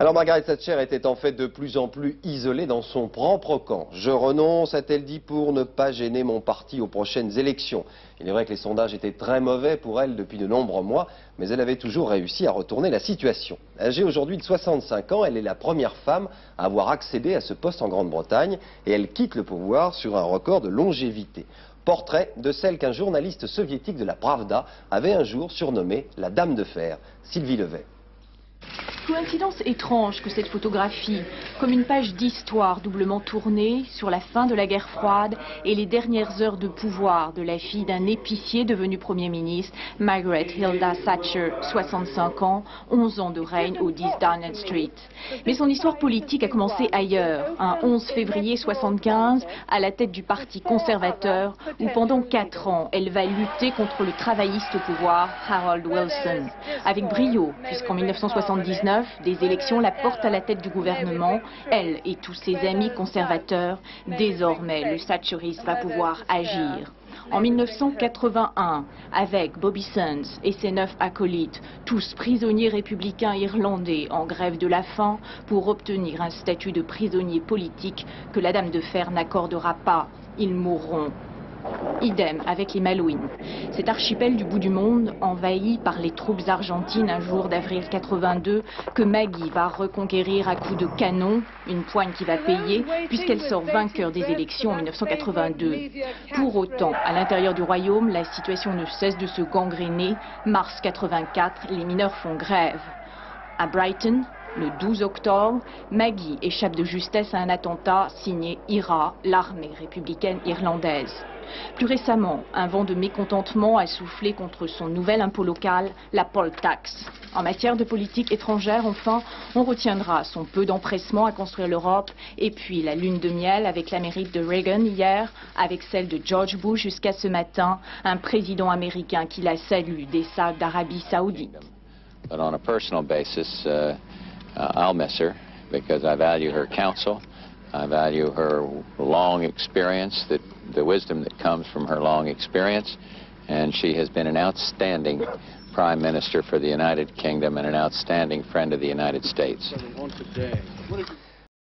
Alors Margaret Thatcher était en fait de plus en plus isolée dans son propre camp. Je renonce, a-t-elle dit, pour ne pas gêner mon parti aux prochaines élections. Il est vrai que les sondages étaient très mauvais pour elle depuis de nombreux mois, mais elle avait toujours réussi à retourner la situation. Âgée aujourd'hui de 65 ans, elle est la première femme à avoir accédé à ce poste en Grande-Bretagne et elle quitte le pouvoir sur un record de longévité. Portrait de celle qu'un journaliste soviétique de la Pravda avait un jour surnommée la Dame de Fer, Sylvie Levet. Coïncidence étrange que cette photographie, comme une page d'histoire doublement tournée sur la fin de la guerre froide et les dernières heures de pouvoir de la fille d'un épicier devenu Premier ministre, Margaret Hilda Thatcher, 65 ans, 11 ans de règne au 10 Downing Street. Mais son histoire politique a commencé ailleurs, un 11 février 75, à la tête du parti conservateur, où pendant 4 ans, elle va lutter contre le travailliste au pouvoir, Harold Wilson. Avec brio, puisqu'en 1979, des élections la portent à la tête du gouvernement, elle et tous ses amis conservateurs. Désormais, le thatcherisme va pouvoir agir. En 1981, avec Bobby Sands et ses 9 acolytes, tous prisonniers républicains irlandais en grève de la faim pour obtenir un statut de prisonnier politique que la Dame de Fer n'accordera pas. Ils mourront. Idem avec les Malouines. Cet archipel du bout du monde, envahi par les troupes argentines un jour d'avril 82, que Maggie va reconquérir à coups de canon, une poigne qui va payer, puisqu'elle sort vainqueur des élections en 1982. Pour autant, à l'intérieur du royaume, la situation ne cesse de se gangréner. Mars 84, les mineurs font grève. À Brighton, le 12 octobre, Maggie échappe de justesse à un attentat signé IRA, l'armée républicaine irlandaise. Plus récemment, un vent de mécontentement a soufflé contre son nouvel impôt local, la poll tax. En matière de politique étrangère, enfin, on retiendra son peu d'empressement à construire l'Europe et puis la lune de miel avec l'Amérique de Reagan hier, avec celle de George Bush jusqu'à ce matin, un président américain qui la salue des sables d'Arabie Saoudite. But on a personal basis, I'll miss her because I value her counsel. I value her long experience, the wisdom that comes from her long experience, and she has been an outstanding Prime Minister for the United Kingdom and an outstanding friend of the United States.